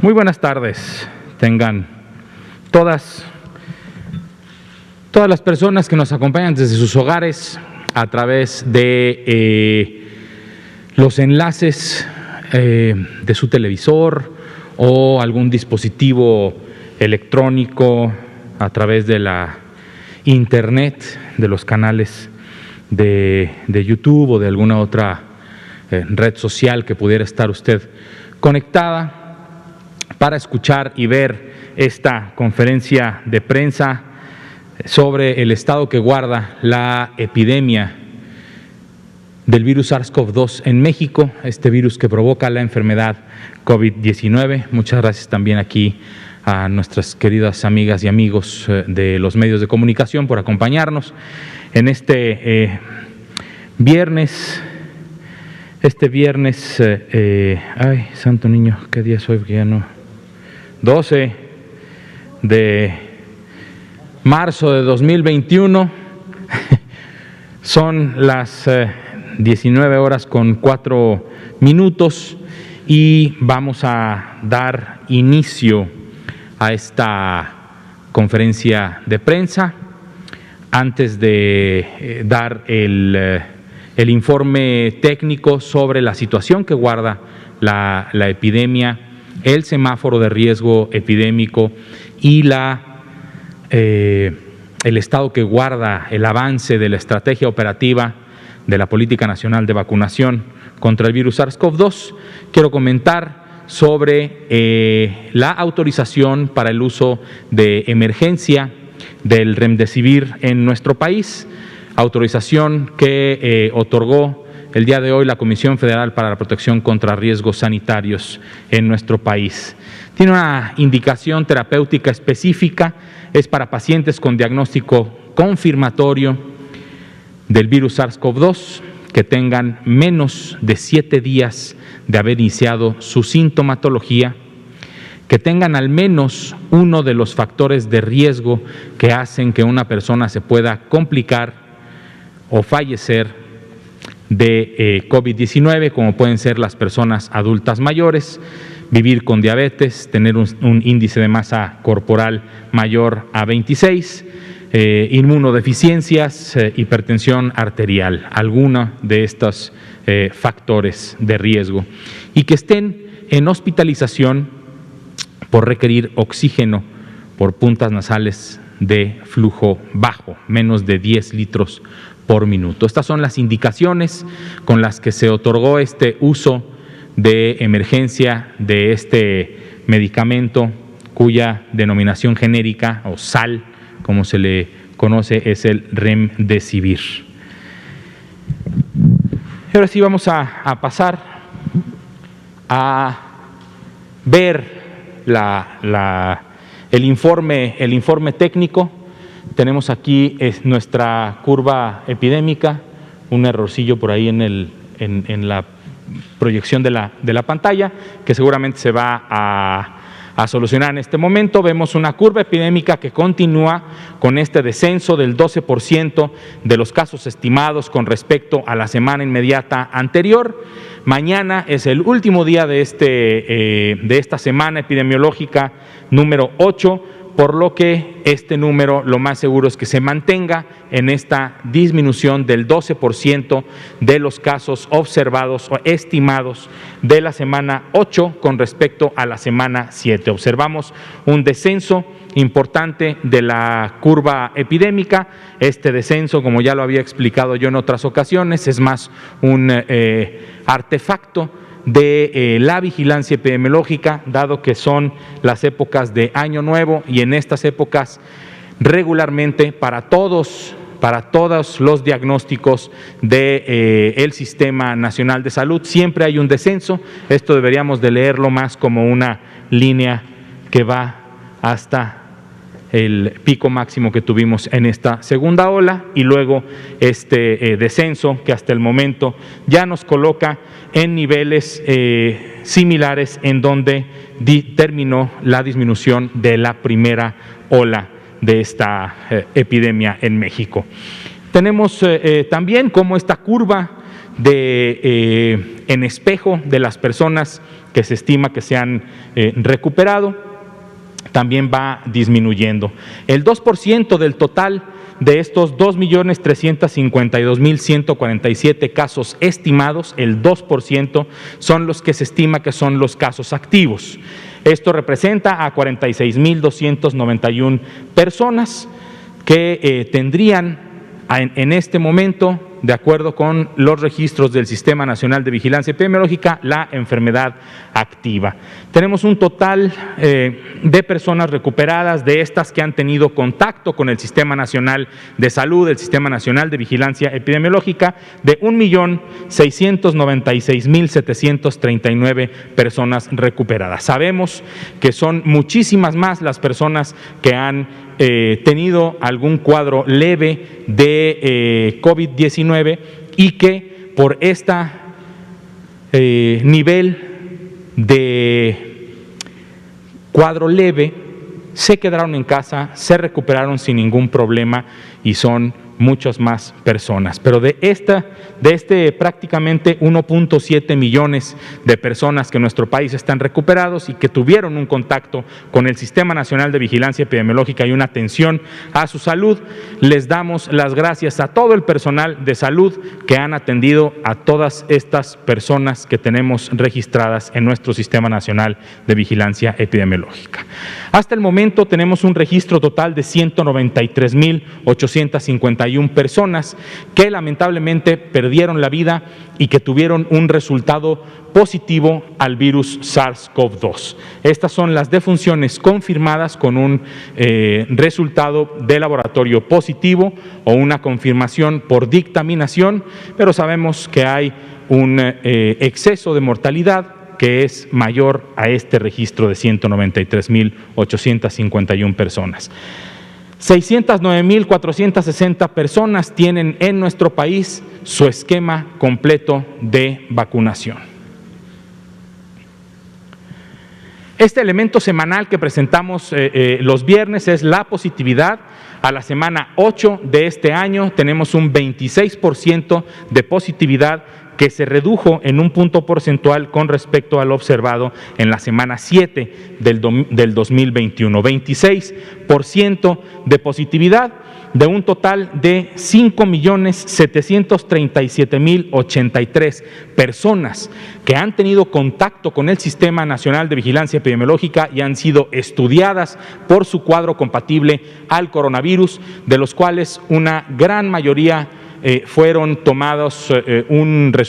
Muy buenas tardes, tengan todas las personas que nos acompañan desde sus hogares a través de los enlaces de su televisor o algún dispositivo electrónico, a través de la internet, de los canales de YouTube o de alguna otra red social que pudiera estar usted conectada para escuchar y ver esta conferencia de prensa sobre el estado que guarda la epidemia del virus SARS-CoV-2 en México, este virus que provoca la enfermedad COVID-19. Muchas gracias también aquí a nuestras queridas amigas y amigos de los medios de comunicación por acompañarnos en este viernes. Ay, santo niño, ¿qué día es hoy? Que ya no. 12 de marzo de 2021. Son las 19:04 y vamos a dar inicio a esta conferencia de prensa. Antes de dar el informe técnico sobre la situación que guarda la epidemia, el semáforo de riesgo epidémico y el estado que guarda el avance de la estrategia operativa de la Política Nacional de Vacunación contra el virus SARS-CoV-2, quiero comentar sobre la autorización para el uso de emergencia del Remdesivir en nuestro país, autorización que otorgó el día de hoy la Comisión Federal para la Protección contra Riesgos Sanitarios en nuestro país. Tiene una indicación terapéutica específica, es para pacientes con diagnóstico confirmatorio del virus SARS-CoV-2 que tengan menos de 7 días de haber iniciado su sintomatología, que tengan al menos uno de los factores de riesgo que hacen que una persona se pueda complicar o fallecer de COVID-19, como pueden ser las personas adultas mayores, vivir con diabetes, tener un índice de masa corporal mayor a 26, inmunodeficiencias, hipertensión arterial, alguna de estos factores de riesgo, y que estén en hospitalización por requerir oxígeno por puntas nasales de flujo bajo, menos de 10 litros por minuto. Estas son las indicaciones con las que se otorgó este uso de emergencia de este medicamento, cuya denominación genérica o SAL, como se le conoce, es el Remdesivir. Ahora sí vamos a pasar a ver el informe técnico. Tenemos aquí nuestra curva epidémica, un errorcillo por ahí en la proyección de la pantalla, que seguramente se va a solucionar en este momento. Vemos una curva epidémica que continúa con este descenso del 12% de los casos estimados con respecto a la semana inmediata anterior. Mañana es el último día de esta semana epidemiológica número 8, por lo que este número lo más seguro es que se mantenga en esta disminución del 12% de los casos observados o estimados de la semana 8 con respecto a la semana 7. Observamos un descenso importante de la curva epidémica. Este descenso, como ya lo había explicado yo en otras ocasiones, es más un artefacto de la vigilancia epidemiológica, dado que son las épocas de Año Nuevo, y en estas épocas regularmente para todos los diagnósticos del Sistema Nacional de Salud siempre hay un descenso. Esto deberíamos de leerlo más como una línea que va hasta el pico máximo que tuvimos en esta segunda ola, y luego este descenso que hasta el momento ya nos coloca en niveles similares en donde terminó la disminución de la primera ola de esta epidemia en México. Tenemos también cómo esta curva en espejo de las personas que se estima que se han recuperado también va disminuyendo. El 2% del total de estos 2.352.147 casos estimados, el 2% son los que se estima que son los casos activos. Esto representa a 46.291 personas que tendrían en este momento, de acuerdo con los registros del Sistema Nacional de Vigilancia Epidemiológica, la enfermedad activa. Tenemos un total de personas recuperadas, de estas que han tenido contacto con el Sistema Nacional de Salud, el Sistema Nacional de Vigilancia Epidemiológica, de 1.696.739 personas recuperadas. Sabemos que son muchísimas más las personas que han tenido algún cuadro leve de COVID-19 y que por este nivel de cuadro leve se quedaron en casa, se recuperaron sin ningún problema y son muchas más personas. Pero de este prácticamente 1.7 millones de personas que en nuestro país están recuperados y que tuvieron un contacto con el Sistema Nacional de Vigilancia Epidemiológica y una atención a su salud, les damos las gracias a todo el personal de salud que han atendido a todas estas personas que tenemos registradas en nuestro Sistema Nacional de Vigilancia Epidemiológica. Hasta el momento tenemos un registro total de 193.851 personas que lamentablemente perdieron la vida y que tuvieron un resultado positivo al virus SARS-CoV-2. Estas son las defunciones confirmadas con un resultado de laboratorio positivo o una confirmación por dictaminación, pero sabemos que hay un exceso de mortalidad que es mayor a este registro de 193.851 personas. 609.460 personas tienen en nuestro país su esquema completo de vacunación. Este elemento semanal que presentamos los viernes es la positividad. A la semana 8 de este año tenemos un 26% de positividad que se redujo en un punto porcentual con respecto al observado en la semana 7 del 2021. 26% de positividad de un total de 5.737.083 personas que han tenido contacto con el Sistema Nacional de Vigilancia Epidemiológica y han sido estudiadas por su cuadro compatible al coronavirus, de los cuales una gran mayoría fueron tomados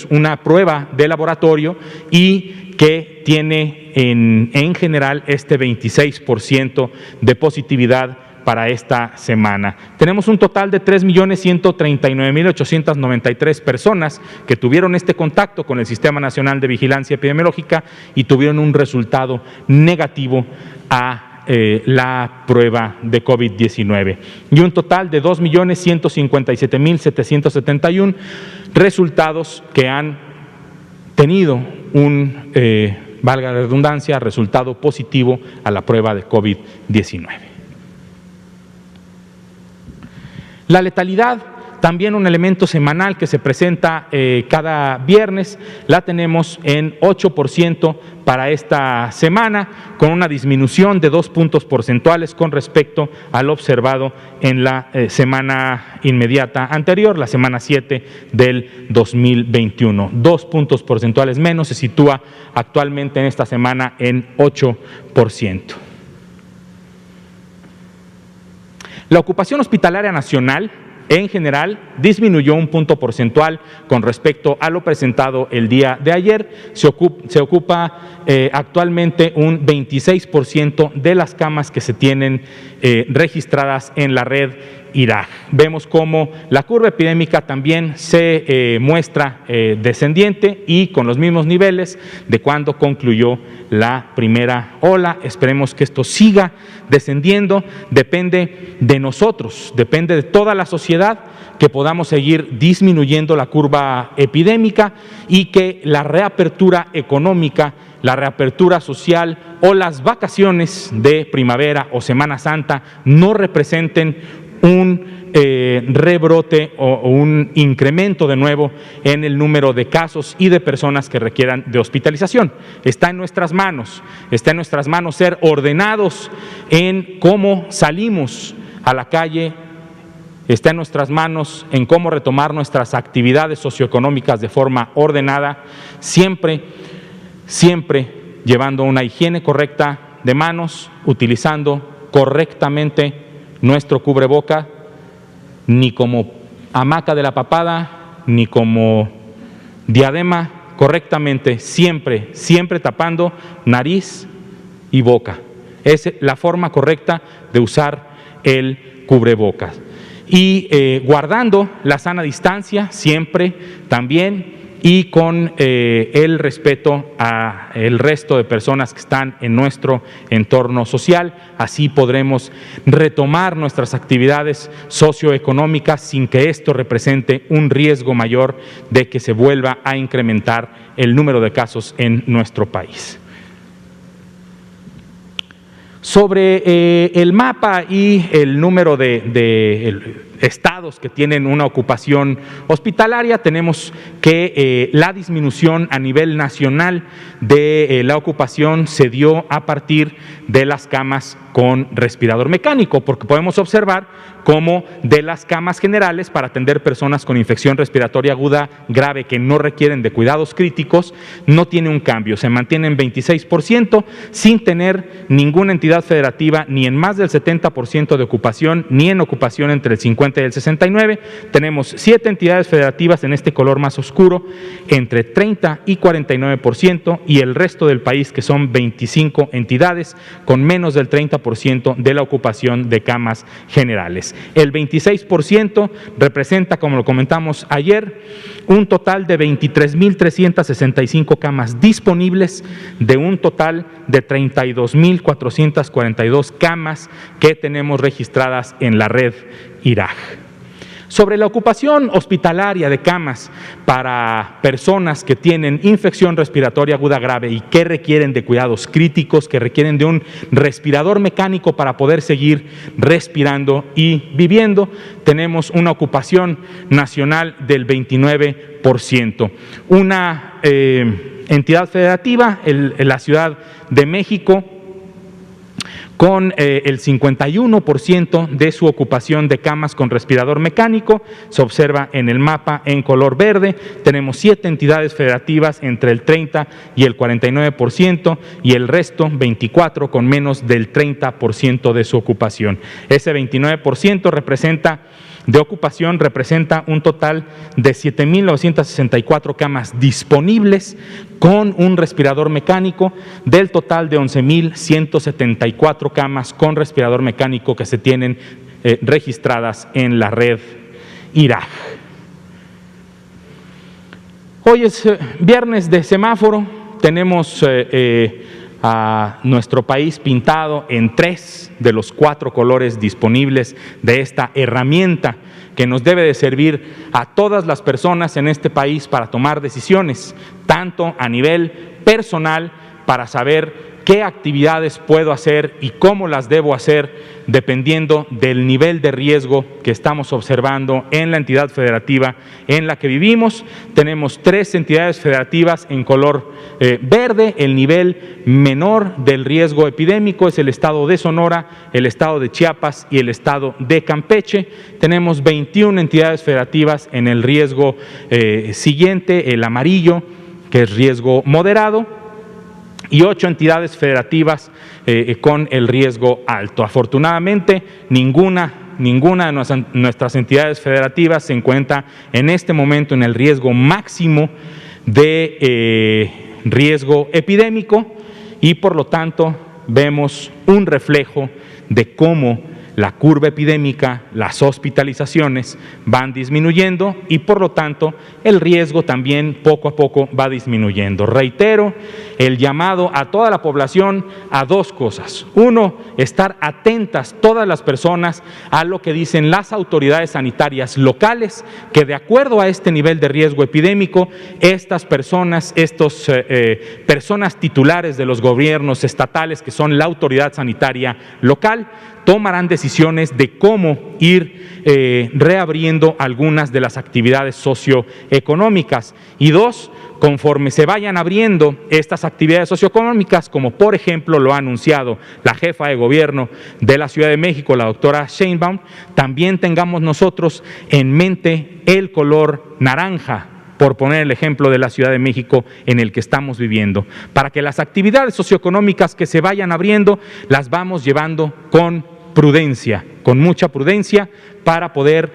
una prueba de laboratorio y que tiene en general este 26% de positividad para esta semana. Tenemos un total de 3.139.893 personas que tuvieron este contacto con el Sistema Nacional de Vigilancia Epidemiológica y tuvieron un resultado negativo a la prueba de COVID-19 y un total de 2.157.771 resultados que han tenido un, valga la redundancia, resultado positivo a la prueba de COVID-19. La letalidad, también un elemento semanal que se presenta cada viernes, la tenemos en 8% para esta semana, con una disminución de 2 puntos porcentuales con respecto al observado en la semana inmediata anterior, la semana 7 del 2021. 2 puntos porcentuales menos, se sitúa actualmente en esta semana en 8%. La ocupación hospitalaria nacional en general disminuyó 1 punto porcentual con respecto a lo presentado el día de ayer. Se ocupa actualmente un 26% de las camas que se tienen registradas en la red IRAG. Vemos cómo la curva epidémica también se muestra descendiente y con los mismos niveles de cuando concluyó la primera ola. Esperemos que esto siga descendiendo. Depende de nosotros, depende de toda la sociedad que podamos seguir disminuyendo la curva epidémica y que la reapertura económica, la reapertura social o las vacaciones de primavera o Semana Santa no representen un rebrote o un incremento de nuevo en el número de casos y de personas que requieran de hospitalización. Está en nuestras manos ser ordenados en cómo salimos a la calle, está en nuestras manos en cómo retomar nuestras actividades socioeconómicas de forma ordenada, siempre llevando una higiene correcta de manos, utilizando correctamente nuestro cubreboca, ni como hamaca de la papada, ni como diadema, correctamente, siempre tapando nariz y boca. Es la forma correcta de usar el cubrebocas. Y guardando la sana distancia, siempre también, y con el respeto a el resto de personas que están en nuestro entorno social. Así podremos retomar nuestras actividades socioeconómicas sin que esto represente un riesgo mayor de que se vuelva a incrementar el número de casos en nuestro país. Sobre el mapa y el número de estados que tienen una ocupación hospitalaria, tenemos que la disminución a nivel nacional de la ocupación se dio a partir de las camas con respirador mecánico, porque podemos observar cómo de las camas generales para atender personas con infección respiratoria aguda grave que no requieren de cuidados críticos, no tiene un cambio, se mantiene en 26% sin tener ninguna entidad federativa ni en más del 70% de ocupación, ni en ocupación entre el 50 y el 69. Tenemos 7 entidades federativas en este color más oscuro, entre 30 y 49%, y el resto del país, que son 25 entidades, con menos del 30% de la ocupación de camas generales. El 26% representa, como lo comentamos ayer, un total de 23.365 camas disponibles de un total de 32.442 camas que tenemos registradas en la red IRAJ. Sobre la ocupación hospitalaria de camas para personas que tienen infección respiratoria aguda grave y que requieren de cuidados críticos, que requieren de un respirador mecánico para poder seguir respirando y viviendo, tenemos una ocupación nacional del 29%. Una entidad federativa, la Ciudad de México, con el 51% de su ocupación de camas con respirador mecánico, se observa en el mapa en color verde. Tenemos 7 entidades federativas entre el 30 y el 49%, y el resto, 24, con menos del 30% de su ocupación. Ese 29% de ocupación representa un total de 7.964 camas disponibles con un respirador mecánico, del total de 11.174 camas con respirador mecánico que se tienen registradas en la red IRAJ. Hoy es viernes de semáforo, tenemos a nuestro país pintado en 3 de los 4 colores disponibles de esta herramienta que nos debe de servir a todas las personas en este país para tomar decisiones, tanto a nivel personal, para saber qué actividades puedo hacer y cómo las debo hacer dependiendo del nivel de riesgo que estamos observando en la entidad federativa en la que vivimos. Tenemos 3 entidades federativas en color verde. El nivel menor del riesgo epidémico es el estado de Sonora, el estado de Chiapas y el estado de Campeche. Tenemos 21 entidades federativas en el riesgo siguiente, el amarillo, que es riesgo moderado, y 8 entidades federativas con el riesgo alto. Afortunadamente, ninguna de nuestras entidades federativas se encuentra en este momento en el riesgo máximo de riesgo epidémico, y por lo tanto vemos un reflejo de cómo la curva epidémica, las hospitalizaciones van disminuyendo, y por lo tanto el riesgo también poco a poco va disminuyendo. Reitero el llamado a toda la población a 2 cosas. 1, estar atentas todas las personas a lo que dicen las autoridades sanitarias locales, que de acuerdo a este nivel de riesgo epidémico, estas personas, personas titulares de los gobiernos estatales, que son la autoridad sanitaria local, tomarán decisiones decisiones de cómo ir reabriendo algunas de las actividades socioeconómicas. Y dos, conforme se vayan abriendo estas actividades socioeconómicas, como por ejemplo lo ha anunciado la jefa de gobierno de la Ciudad de México, la doctora Sheinbaum, también tengamos nosotros en mente el color naranja, por poner el ejemplo de la Ciudad de México en el que estamos viviendo, para que las actividades socioeconómicas que se vayan abriendo las vamos llevando con prudencia, con mucha prudencia, para poder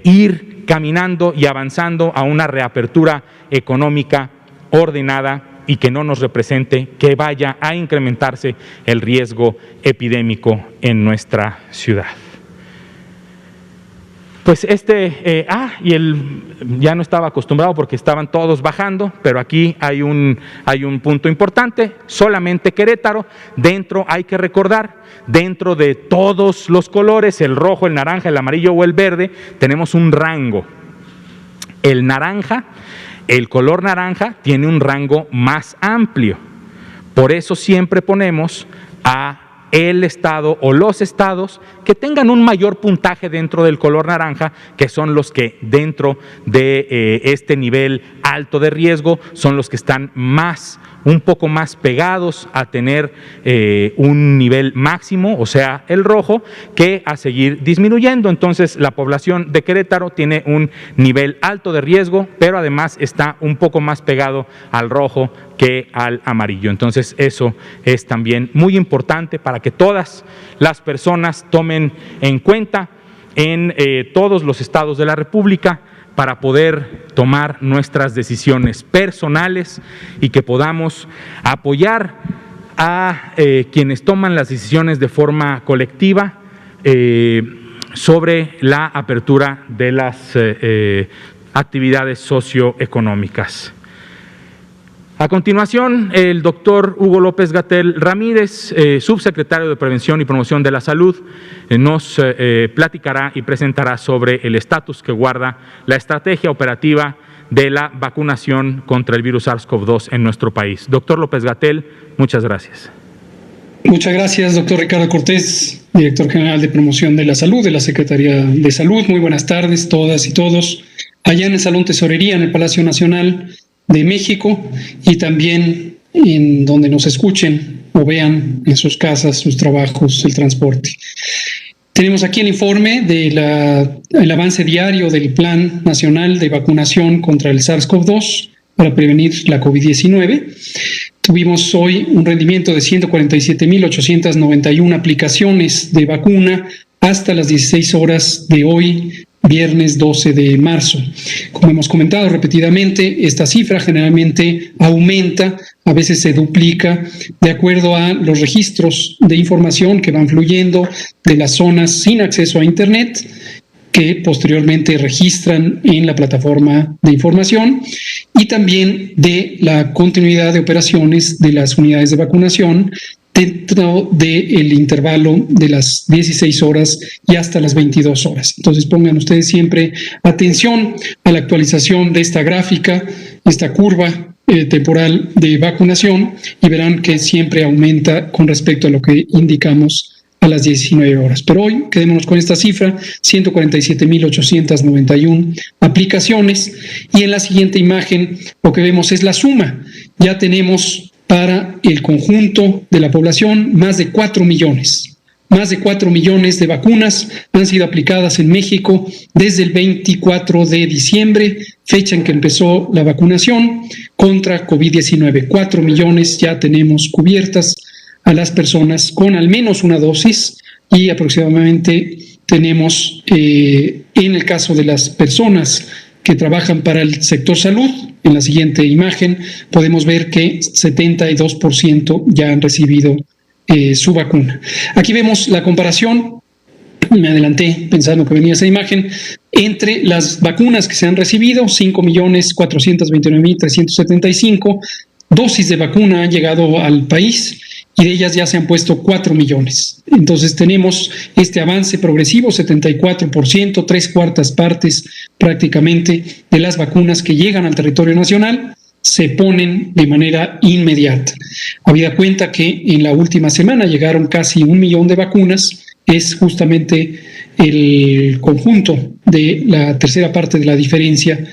ir caminando y avanzando a una reapertura económica ordenada y que no nos represente que vaya a incrementarse el riesgo epidémico en nuestra ciudad. Pues ya no estaba acostumbrado porque estaban todos bajando, pero aquí hay un punto importante, solamente Querétaro. Dentro, hay que recordar, dentro de todos los colores, el rojo, el naranja, el amarillo o el verde, tenemos un rango. El color naranja tiene un rango más amplio, por eso siempre ponemos a el estado o los estados que tengan un mayor puntaje dentro del color naranja, que son los que dentro de este nivel alto de riesgo son los que están un poco más pegados a tener un nivel máximo, o sea, el rojo, que a seguir disminuyendo. Entonces, la población de Querétaro tiene un nivel alto de riesgo, pero además está un poco más pegado al rojo que al amarillo. Entonces, eso es también muy importante para que todas las personas tomen en cuenta en todos los estados de la República, para poder tomar nuestras decisiones personales y que podamos apoyar a quienes toman las decisiones de forma colectiva sobre la apertura de las actividades socioeconómicas. A continuación, el doctor Hugo López-Gatell Ramírez, subsecretario de Prevención y Promoción de la Salud, nos platicará y presentará sobre el estatus que guarda la estrategia operativa de la vacunación contra el virus SARS-CoV-2 en nuestro país. Doctor López-Gatell, muchas gracias. Muchas gracias, doctor Ricardo Cortés, director general de Promoción de la Salud de la Secretaría de Salud. Muy buenas tardes, todas y todos, allá en el Salón Tesorería, en el Palacio Nacional de México, y también en donde nos escuchen o vean en sus casas, sus trabajos, el transporte. Tenemos aquí el informe del avance diario del Plan Nacional de Vacunación contra el SARS-CoV-2 para prevenir la COVID-19. Tuvimos hoy un rendimiento de 147,891 aplicaciones de vacuna hasta las 16 horas de hoy, viernes 12 de marzo. Como hemos comentado repetidamente, esta cifra generalmente aumenta, a veces se duplica, de acuerdo a los registros de información que van fluyendo de las zonas sin acceso a Internet, que posteriormente registran en la plataforma de información, y también de la continuidad de operaciones de las unidades de vacunación dentro del intervalo de las 16 horas y hasta las 22 horas. Entonces pongan ustedes siempre atención a la actualización de esta gráfica, esta curva temporal de vacunación, y verán que siempre aumenta con respecto a lo que indicamos a las 19 horas. Pero hoy quedémonos con esta cifra, 147,891 aplicaciones, y en la siguiente imagen lo que vemos es la suma. Ya tenemos para el conjunto de la población más de 4 millones. Más de 4 millones de vacunas han sido aplicadas en México desde el 24 de diciembre, fecha en que empezó la vacunación contra COVID-19. 4 millones ya tenemos cubiertas a las personas con al menos una dosis, y aproximadamente tenemos, en el caso de las personas que trabajan para el sector salud, en la siguiente imagen podemos ver que 72% ya han recibido su vacuna. Aquí vemos la comparación, me adelanté pensando que venía esa imagen, entre las vacunas que se han recibido, 5,429,375 dosis de vacuna han llegado al país, y de ellas ya se han puesto 4 millones. Entonces tenemos este avance progresivo, 74%, 3/4 partes prácticamente de las vacunas que llegan al territorio nacional se ponen de manera inmediata. Habida cuenta que en la última semana llegaron casi 1 millón de vacunas, es justamente el conjunto de la tercera parte de la diferencia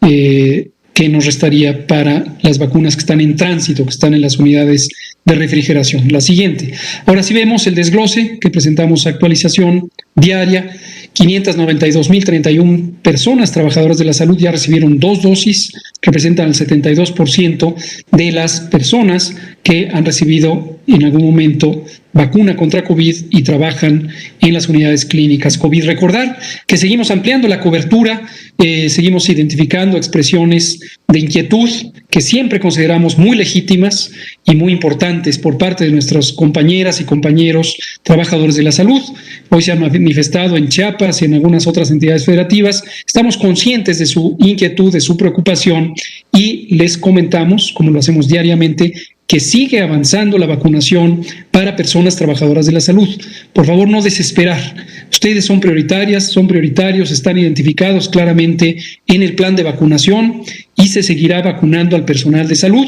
que nos restaría para las vacunas que están en tránsito, que están en las unidades de refrigeración. La siguiente. Ahora sí vemos el desglose que presentamos, actualización diaria. 592.031 personas trabajadoras de la salud ya recibieron 2 dosis, representan el 72% de las personas que han recibido en algún momento vacuna contra COVID y trabajan en las unidades clínicas COVID. Recordar que seguimos ampliando la cobertura, seguimos identificando expresiones de inquietud que siempre consideramos muy legítimas y muy importantes por parte de nuestras compañeras y compañeros trabajadores de la salud. Hoy se han manifestado en Chiapas y en algunas otras entidades federativas. Estamos conscientes de su inquietud, de su preocupación y les comentamos, como lo hacemos diariamente, que sigue avanzando la vacunación para personas trabajadoras de la salud. Por favor, no desesperar. Ustedes son prioritarias, son prioritarios, están identificados claramente en el plan de vacunación y se seguirá vacunando al personal de salud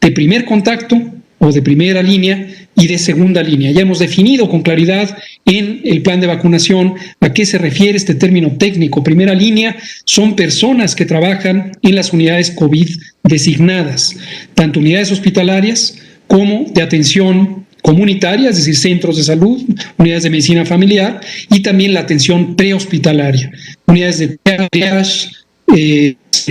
de primer contacto o de primera línea y de segunda línea. Ya hemos definido con claridad en el plan de vacunación a qué se refiere este término técnico. Primera línea son personas que trabajan en las unidades COVID designadas, tanto unidades hospitalarias como de atención comunitaria, es decir, centros de salud, unidades de medicina familiar y también la atención prehospitalaria, unidades de triage,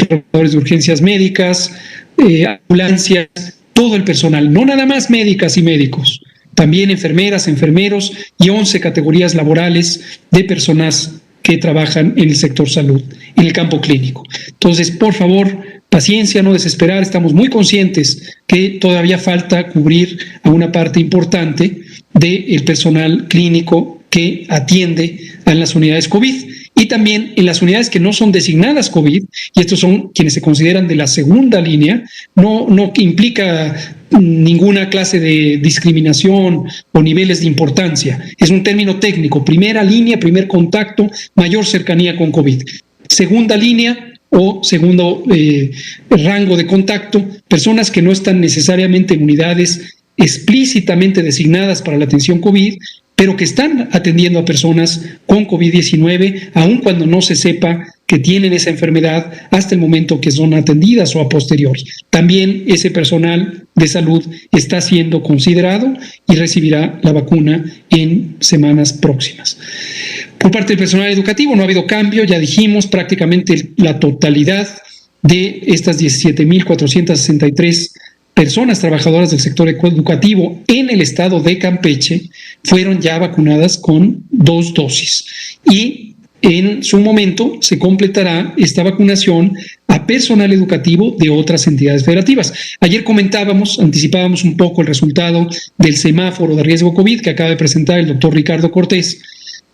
trabajadores de urgencias médicas, ambulancias, todo el personal, no nada más médicas y médicos, también enfermeras, enfermeros y 11 categorías laborales de personas que trabajan en el sector salud, en el campo clínico. Entonces, por favor, paciencia, no desesperar, estamos muy conscientes que todavía falta cubrir a una parte importante del personal clínico que atiende a las unidades COVID y también en las unidades que no son designadas COVID, y estos son quienes se consideran de la segunda línea, no implica ninguna clase de discriminación o niveles de importancia. Es un término técnico, primera línea, primer contacto, mayor cercanía con COVID. Segunda línea o segundo rango de contacto, personas que no están necesariamente en unidades explícitamente designadas para la atención COVID, pero que están atendiendo a personas con COVID-19, aun cuando no se sepa que tienen esa enfermedad hasta el momento que son atendidas o a posteriori. También ese personal de salud está siendo considerado y recibirá la vacuna en semanas próximas. Por parte del personal educativo no ha habido cambio, ya dijimos, prácticamente la totalidad de estas 17.463 personas trabajadoras del sector educativo en el estado de Campeche fueron ya vacunadas con 2 dosis y en su momento se completará esta vacunación a personal educativo de otras entidades federativas. Ayer anticipábamos un poco el resultado del semáforo de riesgo COVID que acaba de presentar el doctor Ricardo Cortés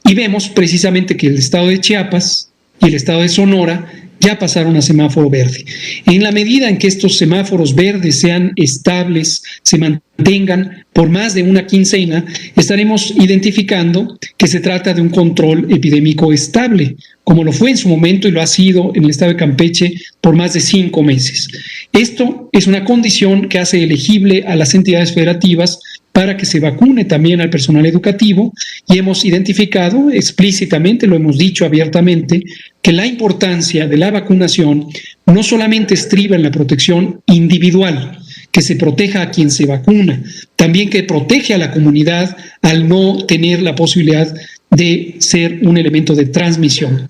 y vemos precisamente que el estado de Chiapas y el estado de Sonora ya pasaron a semáforo verde. En la medida en que estos semáforos verdes sean estables, se mantengan por más de una quincena, estaremos identificando que se trata de un control epidémico estable, como lo fue en su momento y lo ha sido en el estado de Campeche por más de 5 meses. Esto es una condición que hace elegible a las entidades federativas para que se vacune también al personal educativo y hemos identificado explícitamente, lo hemos dicho abiertamente, que la importancia de la vacunación no solamente estriba en la protección individual, que se proteja a quien se vacuna, también que protege a la comunidad al no tener la posibilidad de ser un elemento de transmisión.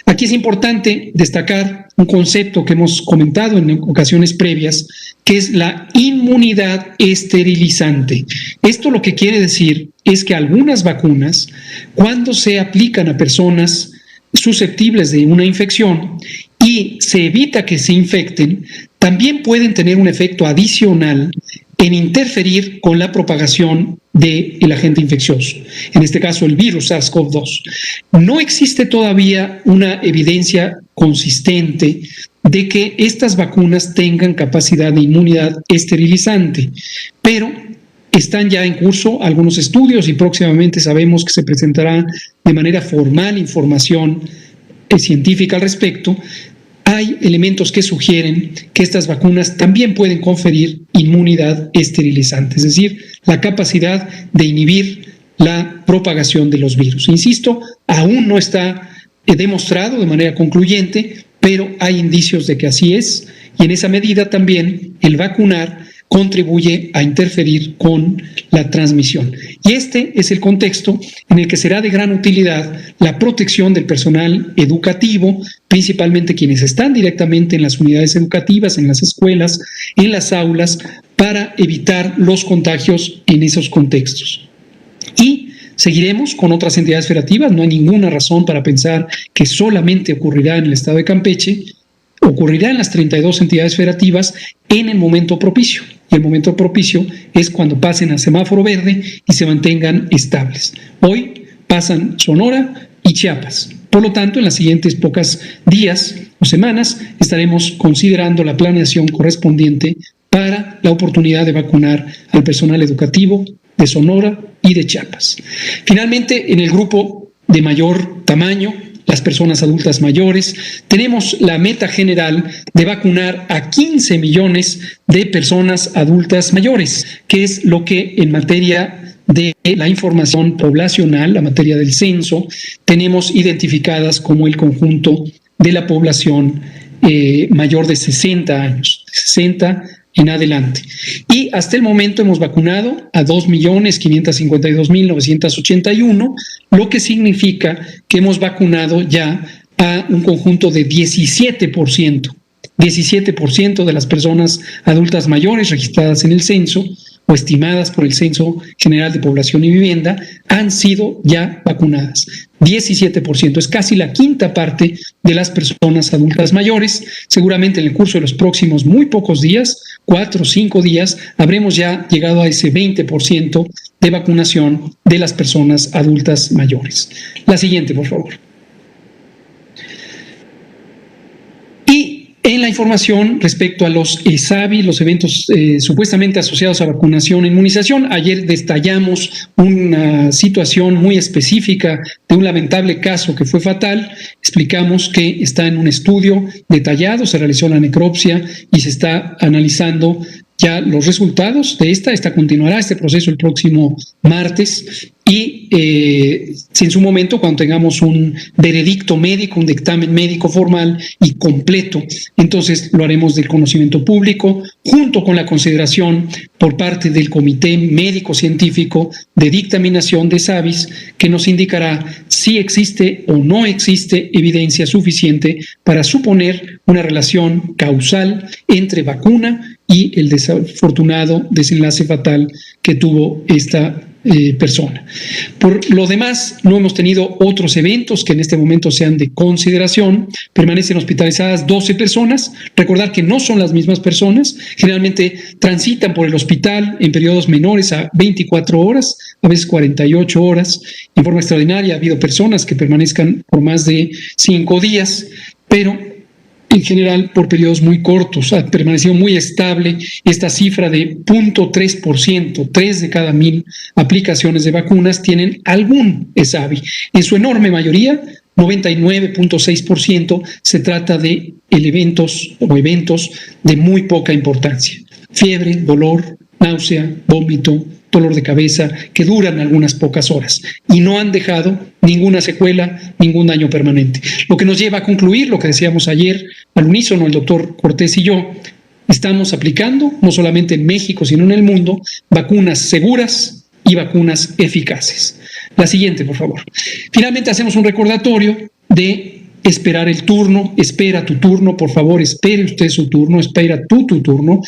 Aquí es importante destacar un concepto que hemos comentado en ocasiones previas, que es la inmunidad esterilizante. Esto lo que quiere decir es que algunas vacunas, cuando se aplican a personas susceptibles de una infección y se evita que se infecten, también pueden tener un efecto adicional en interferir con la propagación del agente infeccioso, en este caso el virus SARS-CoV-2. No existe todavía una evidencia consistente de que estas vacunas tengan capacidad de inmunidad esterilizante, pero están ya en curso algunos estudios y próximamente sabemos que se presentará de manera formal información científica al respecto, hay elementos que sugieren que estas vacunas también pueden conferir inmunidad esterilizante, es decir, la capacidad de inhibir la propagación de los virus. Insisto, aún no está demostrado de manera concluyente, pero hay indicios de que así es, y en esa medida también el vacunar contribuye a interferir con la transmisión. Y este es el contexto en el que será de gran utilidad la protección del personal educativo, principalmente quienes están directamente en las unidades educativas, en las escuelas, en las aulas, para evitar los contagios en esos contextos. Y seguiremos con otras entidades federativas, no hay ninguna razón para pensar que solamente ocurrirá en el estado de Campeche, ocurrirá en las 32 entidades federativas en el momento propicio. Y el momento propicio es cuando pasen a semáforo verde y se mantengan estables. Hoy pasan Sonora y Chiapas. Por lo tanto, en las siguientes pocas días o semanas estaremos considerando la planeación correspondiente para la oportunidad de vacunar al personal educativo de Sonora y de Chiapas. Finalmente, en el grupo de mayor tamaño, las personas adultas mayores, tenemos la meta general de vacunar a 15 millones de personas adultas mayores, que es lo que en materia de la información poblacional, la materia del censo, tenemos identificadas como el conjunto de la población mayor de 60 años, 60 en adelante. Y hasta el momento hemos vacunado a 2.552.981, lo que significa que hemos vacunado ya a un conjunto de 17%. 17% de las personas adultas mayores registradas en el censo o estimadas por el Censo General de Población y Vivienda han sido ya vacunadas. 17%, es casi la quinta parte de las personas adultas mayores. Seguramente en el curso de los próximos muy pocos días, 4 o 5 días, habremos ya llegado a ese 20% de vacunación de las personas adultas mayores. La siguiente, por favor. En la información respecto a los ESAVI, los eventos supuestamente asociados a vacunación e inmunización, ayer detallamos una situación muy específica de un lamentable caso que fue fatal. Explicamos que está en un estudio detallado, se realizó la necropsia y se está analizando ya los resultados de esta continuará este proceso el próximo martes y en su momento, cuando tengamos un veredicto médico, un dictamen médico formal y completo, entonces lo haremos del conocimiento público, junto con la consideración por parte del Comité Médico Científico de Dictaminación de SAVIS, que nos indicará si existe o no existe evidencia suficiente para suponer una relación causal entre vacuna y el desafortunado desenlace fatal que tuvo esta persona. Por lo demás, no hemos tenido otros eventos que en este momento sean de consideración. Permanecen hospitalizadas 12 personas. Recordar que no son las mismas personas. Generalmente transitan por el hospital en periodos menores a 24 horas, a veces 48 horas. En forma extraordinaria ha habido personas que permanezcan por más de 5 días, pero en general por periodos muy cortos. Ha permanecido muy estable esta cifra de 0.3%, 3 de cada 1,000 aplicaciones de vacunas tienen algún ESAVI. En su enorme mayoría, 99.6%, se trata de eventos de muy poca importancia. Fiebre, dolor, náusea, vómito, dolor de cabeza, que duran algunas pocas horas y no han dejado ninguna secuela, ningún daño permanente. Lo que nos lleva a concluir lo que decíamos ayer al unísono el doctor Cortés y yo: estamos aplicando, no solamente en México, sino en el mundo, vacunas seguras y vacunas eficaces. La siguiente, por favor. Finalmente hacemos un recordatorio de esperar el turno. Espera tu turno, por favor, espere usted su turno, espera tu turno.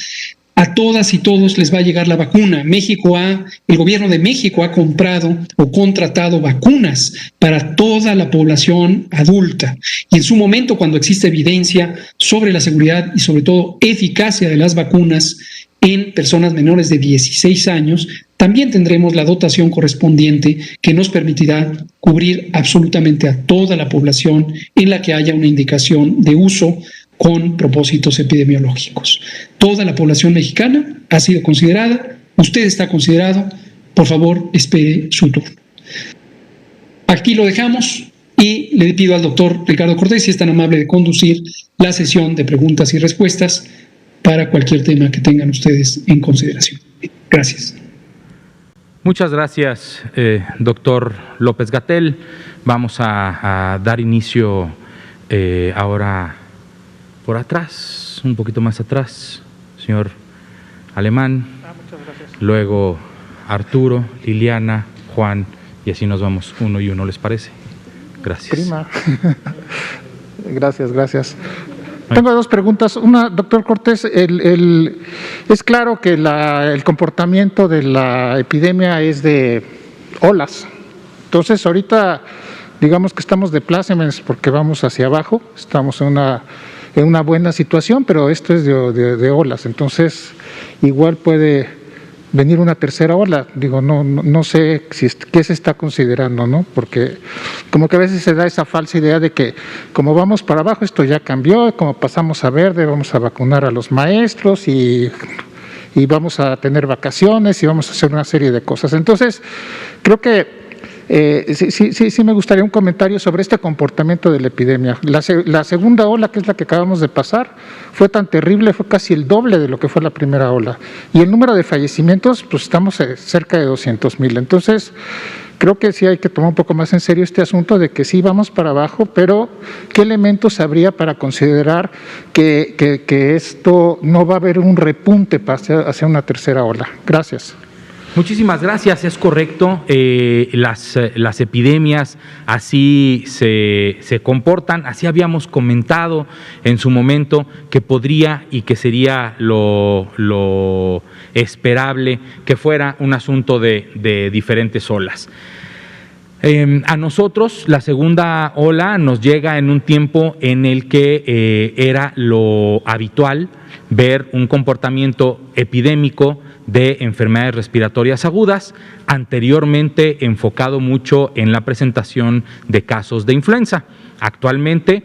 A todas y todos les va a llegar la vacuna. El gobierno de México ha comprado o contratado vacunas para toda la población adulta. Y en su momento, cuando existe evidencia sobre la seguridad y sobre todo eficacia de las vacunas en personas menores de 16 años, también tendremos la dotación correspondiente que nos permitirá cubrir absolutamente a toda la población en la que haya una indicación de uso con propósitos epidemiológicos. Toda la población mexicana ha sido considerada, usted está considerado, por favor, espere su turno. Aquí lo dejamos y le pido al doctor Ricardo Cortés si es tan amable de conducir la sesión de preguntas y respuestas para cualquier tema que tengan ustedes en consideración. Gracias. Muchas gracias, doctor López-Gatell. Vamos a dar inicio ahora por atrás, un poquito más atrás, señor Alemán. Muchas gracias. Luego Arturo, Liliana, Juan, y así nos vamos uno y uno, ¿les parece? Gracias. Prima. Gracias. Tengo dos preguntas. Una, doctor Cortés, es claro que el comportamiento de la epidemia es de olas. Entonces, ahorita, digamos que estamos de plácemes porque vamos hacia abajo, estamos en una buena situación, pero esto es de olas. Entonces, igual puede venir una tercera ola. Digo, no sé qué se está considerando, ¿no? Porque como que a veces se da esa falsa idea de que como vamos para abajo, esto ya cambió, como pasamos a verde, vamos a vacunar a los maestros y vamos a tener vacaciones y vamos a hacer una serie de cosas. Entonces, creo que sí me gustaría un comentario sobre este comportamiento de la epidemia. La segunda ola, que es la que acabamos de pasar, fue tan terrible, fue casi el doble de lo que fue la primera ola. Y el número de fallecimientos, pues estamos cerca de 200,000. Entonces, creo que sí hay que tomar un poco más en serio este asunto de que sí vamos para abajo, pero ¿qué elementos habría para considerar que esto no va a haber un repunte hacia una tercera ola? Gracias. Muchísimas gracias, es correcto, las epidemias así se comportan, así habíamos comentado en su momento que podría y que sería lo esperable que fuera un asunto de diferentes olas. A nosotros la segunda ola nos llega en un tiempo en el que era lo habitual ver un comportamiento epidémico de enfermedades respiratorias agudas, anteriormente enfocado mucho en la presentación de casos de influenza. Actualmente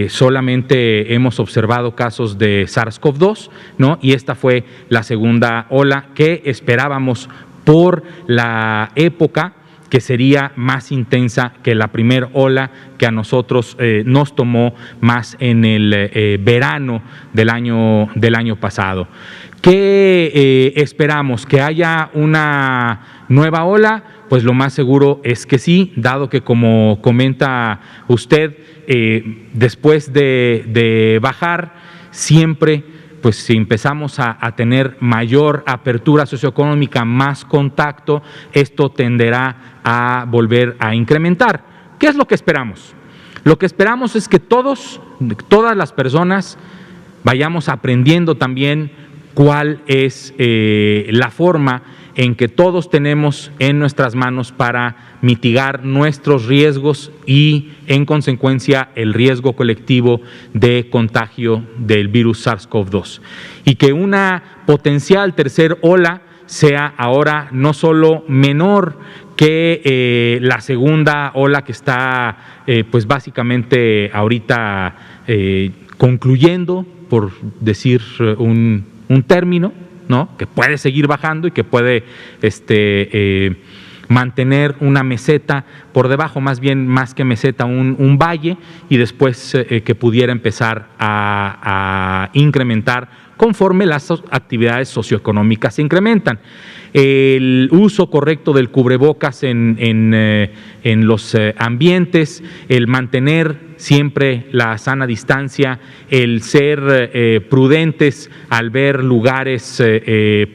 solamente hemos observado casos de SARS-CoV-2, ¿no? Y esta fue la segunda ola que esperábamos por la época, que sería más intensa que la primera ola que a nosotros nos tomó más en el verano del año pasado. ¿Qué esperamos? ¿Que haya una nueva ola? Pues lo más seguro es que sí, dado que, como comenta usted, después de bajar siempre, pues si empezamos a tener mayor apertura socioeconómica, más contacto, esto tenderá a volver a incrementar. ¿Qué es lo que esperamos? Lo que esperamos es que todas las personas vayamos aprendiendo también cuál es la forma en que todos tenemos en nuestras manos para mitigar nuestros riesgos y, en consecuencia, el riesgo colectivo de contagio del virus SARS-CoV-2. Y que una potencial tercera ola sea ahora no solo menor que la segunda ola que está pues básicamente ahorita concluyendo, por decir un término, ¿no? Que puede seguir bajando y que puede mantener una meseta por debajo, más que meseta, un valle, y después que pudiera empezar a incrementar conforme las actividades socioeconómicas se incrementan. El uso correcto del cubrebocas en los ambientes, el mantener siempre la sana distancia, el ser prudentes al ver lugares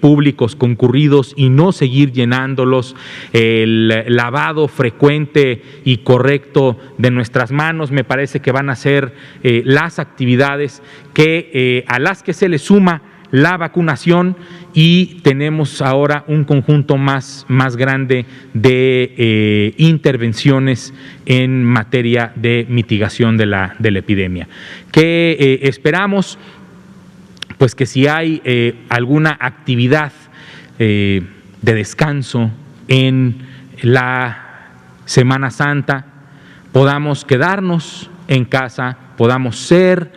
públicos concurridos y no seguir llenándolos, el lavado frecuente y correcto de nuestras manos, me parece que van a ser las actividades que a las que se le suma la vacunación, y tenemos ahora un conjunto más grande de intervenciones en materia de mitigación de la epidemia. ¿Qué esperamos? Pues que si hay alguna actividad de descanso en la Semana Santa, podamos quedarnos en casa, podamos ser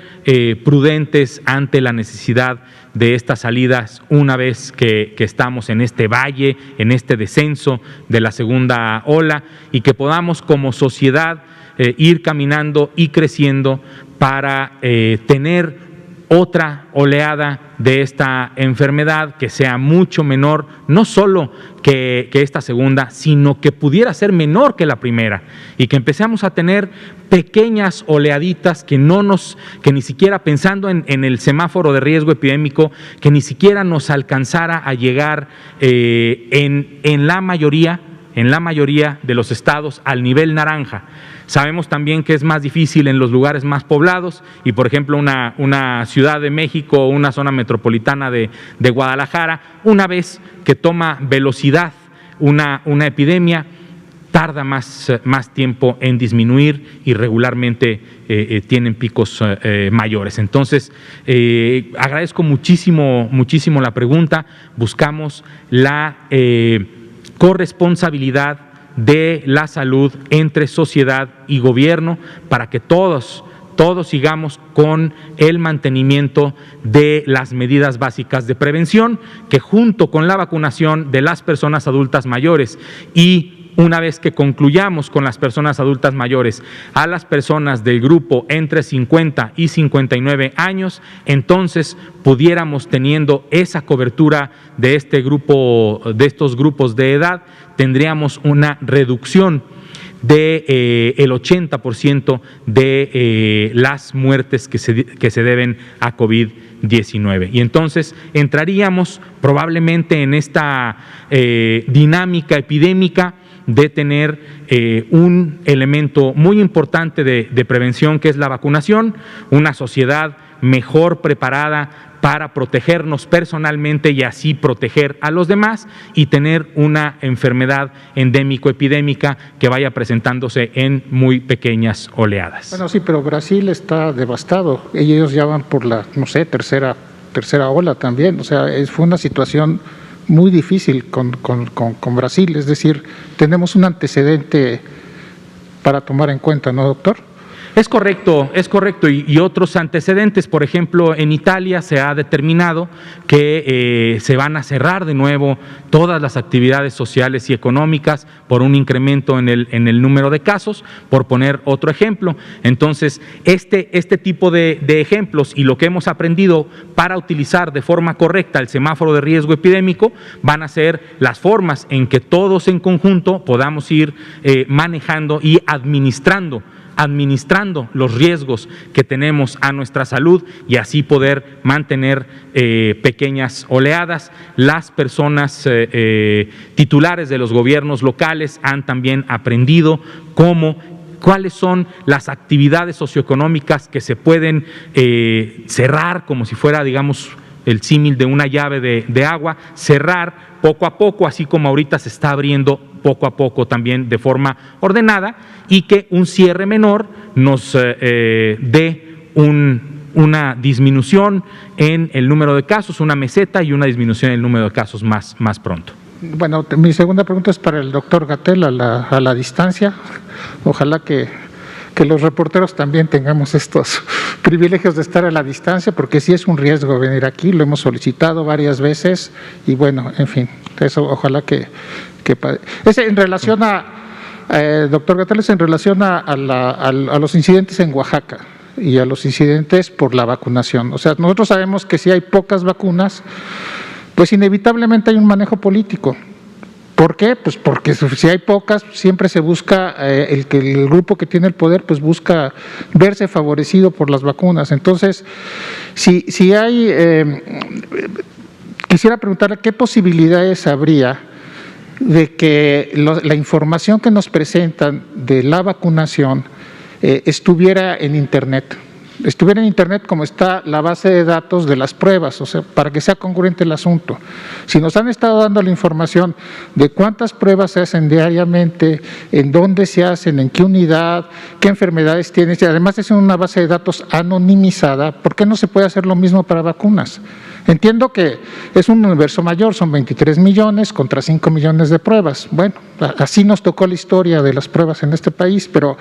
prudentes ante la necesidad de estas salidas una vez que estamos en este valle, en este descenso de la segunda ola, y que podamos como sociedad ir caminando y creciendo para tener otra oleada de esta enfermedad que sea mucho menor, no solo que esta segunda, sino que pudiera ser menor que la primera, y que empecemos a tener pequeñas oleaditas que ni siquiera, pensando en el semáforo de riesgo epidémico, que ni siquiera nos alcanzara a llegar en la mayoría de los estados al nivel naranja. Sabemos también que es más difícil en los lugares más poblados y, por ejemplo, una Ciudad de México o una zona metropolitana de Guadalajara, una vez que toma velocidad una epidemia, tarda más tiempo en disminuir y regularmente tienen picos mayores. Entonces, agradezco muchísimo la pregunta. Buscamos la corresponsabilidad de la salud entre sociedad y gobierno para que todos sigamos con el mantenimiento de las medidas básicas de prevención, que junto con la vacunación de las personas adultas mayores y una vez que concluyamos con las personas adultas mayores, a las personas del grupo entre 50 y 59 años, entonces pudiéramos, teniendo esa cobertura de estos grupos de edad, tendríamos una reducción de el 80% de las muertes que se deben a COVID-19. Y entonces entraríamos probablemente en esta dinámica epidémica de tener un elemento muy importante de prevención, que es la vacunación, una sociedad mejor preparada para protegernos personalmente y así proteger a los demás, y tener una enfermedad endémico-epidémica que vaya presentándose en muy pequeñas oleadas. Bueno, sí, pero Brasil está devastado. Ellos ya van por la, tercera ola también. O sea, fue una situación muy difícil con Brasil. Es decir, tenemos un antecedente para tomar en cuenta, ¿no, doctor? Es correcto, y otros antecedentes. Por ejemplo, en Italia se ha determinado que se van a cerrar de nuevo todas las actividades sociales y económicas por un incremento en el número de casos, por poner otro ejemplo. Entonces, este tipo de ejemplos y lo que hemos aprendido para utilizar de forma correcta el semáforo de riesgo epidémico van a ser las formas en que todos en conjunto podamos ir manejando y administrando los riesgos que tenemos a nuestra salud y así poder mantener pequeñas oleadas. Las personas titulares de los gobiernos locales han también aprendido cuáles son las actividades socioeconómicas que se pueden cerrar, como si fuera, digamos, el símil de una llave de agua, cerrar poco a poco, así como ahorita se está abriendo poco a poco también de forma ordenada, y que un cierre menor nos dé una disminución en el número de casos, una meseta y una disminución en el número de casos más pronto. Bueno, mi segunda pregunta es para el doctor Gatell a la distancia. Ojalá que los reporteros también tengamos estos privilegios de estar a la distancia, porque sí es un riesgo venir aquí, lo hemos solicitado varias veces y bueno, en fin, eso ojalá que es en relación doctor Gatell, es en relación a los incidentes en Oaxaca y a los incidentes por la vacunación. O sea, nosotros sabemos que si hay pocas vacunas, pues inevitablemente hay un manejo político. ¿Por qué? Pues porque si hay pocas, siempre se busca, el grupo que tiene el poder, pues busca verse favorecido por las vacunas. Entonces, si hay, quisiera preguntarle qué posibilidades habría de que la información que nos presentan de la vacunación estuviera en Internet. Estuviera en Internet como está la base de datos de las pruebas, o sea, para que sea congruente el asunto. Si nos han estado dando la información de cuántas pruebas se hacen diariamente, en dónde se hacen, en qué unidad, qué enfermedades tienes, y además es una base de datos anonimizada, ¿por qué no se puede hacer lo mismo para vacunas? Entiendo que es un universo mayor, son 23 millones contra 5 millones de pruebas. Bueno, así nos tocó la historia de las pruebas en este país, pero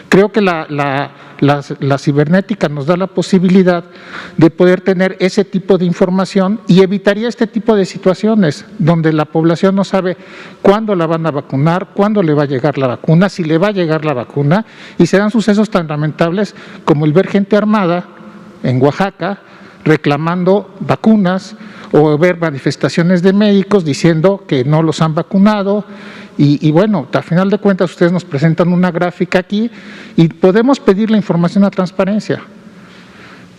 creo que la cibernética nos da la posibilidad de poder tener ese tipo de información y evitaría este tipo de situaciones donde la población no sabe cuándo la van a vacunar, cuándo le va a llegar la vacuna, si le va a llegar la vacuna, y se dan sucesos tan lamentables como el ver gente armada en Oaxaca reclamando vacunas o ver manifestaciones de médicos diciendo que no los han vacunado y bueno, al final de cuentas ustedes nos presentan una gráfica aquí y podemos pedir la información a transparencia,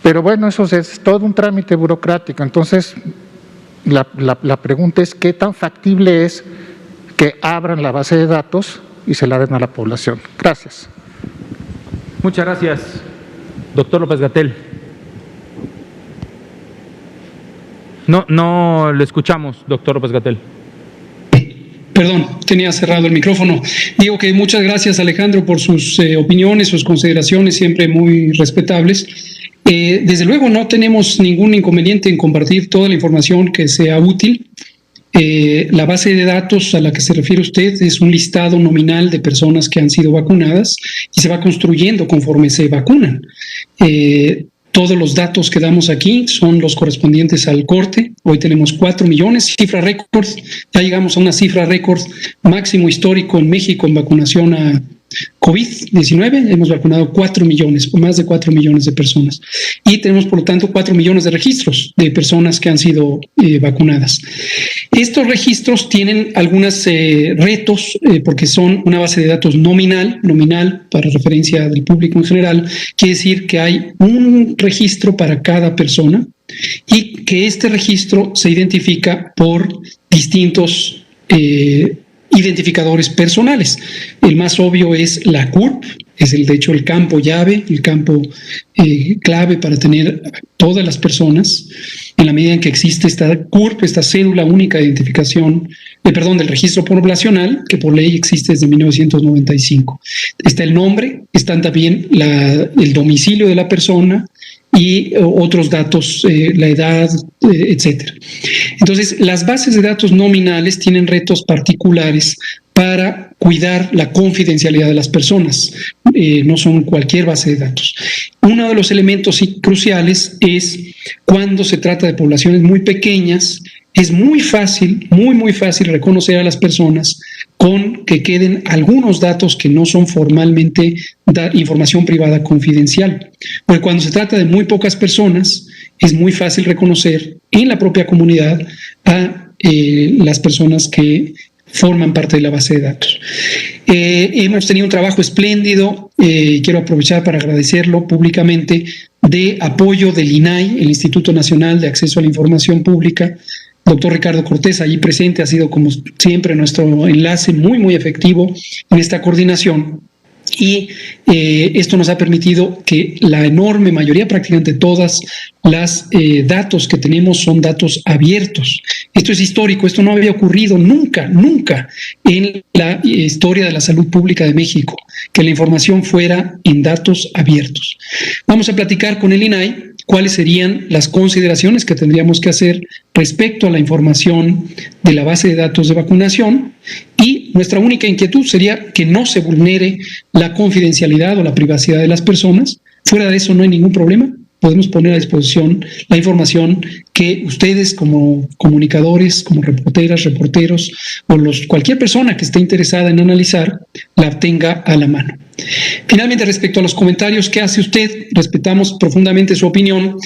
pero bueno, eso es todo un trámite burocrático. Entonces la pregunta es ¿qué tan factible es que abran la base de datos y se la den a la población? Gracias. Muchas gracias, doctor López-Gatell. No le escuchamos, doctor López-Gatell. Perdón, tenía cerrado el micrófono. Digo que muchas gracias, Alejandro, por sus opiniones, sus consideraciones, siempre muy respetables. Desde luego no tenemos ningún inconveniente en compartir toda la información que sea útil. La base de datos a la que se refiere usted es un listado nominal de personas que han sido vacunadas y se va construyendo conforme se vacunan. Todos los datos que damos aquí son los correspondientes al corte. Hoy tenemos 4 millones, cifra récord. Ya llegamos a una cifra récord máximo histórico en México en vacunación a COVID-19. Hemos vacunado 4 millones, más de 4 millones de personas. Y tenemos, por lo tanto, 4 millones de registros de personas que han sido vacunadas. Estos registros tienen algunos retos, porque son una base de datos nominal para referencia del público en general. Quiere decir que hay un registro para cada persona y que este registro se identifica por distintos identificadores personales. El más obvio es la CURP, es de hecho el campo llave, el campo clave para tener todas las personas. En la medida en que existe esta CURP, esta cédula única de identificación, del registro poblacional, que por ley existe desde 1995. Está el nombre, están también el domicilio de la persona y otros datos, la edad, etcétera. Entonces, las bases de datos nominales tienen retos particulares para cuidar la confidencialidad de las personas. No son cualquier base de datos. Uno de los elementos cruciales es cuando se trata de poblaciones muy pequeñas. Es muy fácil reconocer a las personas con que queden algunos datos que no son formalmente información privada confidencial. Porque cuando se trata de muy pocas personas, es muy fácil reconocer en la propia comunidad a las personas que forman parte de la base de datos. Hemos tenido un trabajo espléndido, quiero aprovechar para agradecerlo públicamente, de apoyo del INAI, el Instituto Nacional de Acceso a la Información Pública. Doctor Ricardo Cortés, allí presente, ha sido como siempre nuestro enlace muy efectivo en esta coordinación. Y esto nos ha permitido que la enorme mayoría, prácticamente todas las datos que tenemos son datos abiertos. Esto es histórico, esto no había ocurrido nunca en la historia de la salud pública de México, que la información fuera en datos abiertos. Vamos a platicar con el INAI cuáles serían las consideraciones que tendríamos que hacer respecto a la información de la base de datos de vacunación, y nuestra única inquietud sería que no se vulnere la confidencialidad o la privacidad de las personas. Fuera de eso no hay ningún problema. Podemos poner a disposición la información que ustedes como comunicadores, como reporteras, reporteros o cualquier persona que esté interesada en analizar la tenga a la mano. Finalmente, respecto a los comentarios que hace usted, respetamos profundamente su opinión.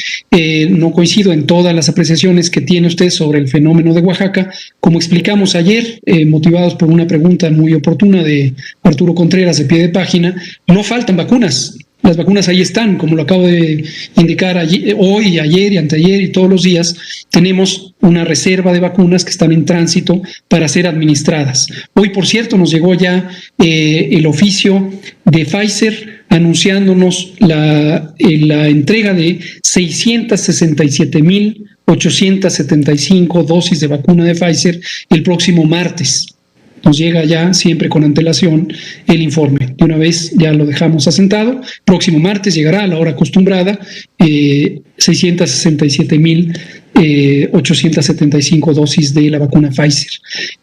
No coincido en todas las apreciaciones que tiene usted sobre el fenómeno de Oaxaca. Como explicamos ayer, motivados por una pregunta muy oportuna de Arturo Contreras de Pie de Página, no faltan vacunas. Las vacunas ahí están, como lo acabo de indicar hoy, ayer y anteayer y todos los días. Tenemos una reserva de vacunas que están en tránsito para ser administradas. Hoy, por cierto, nos llegó ya el oficio de Pfizer anunciándonos la entrega de 667,875 dosis de vacuna de Pfizer el próximo martes. nos llega ya siempre con antelación el informe. De una vez ya lo dejamos asentado. Próximo martes llegará a la hora acostumbrada 667,875 dosis de la vacuna Pfizer.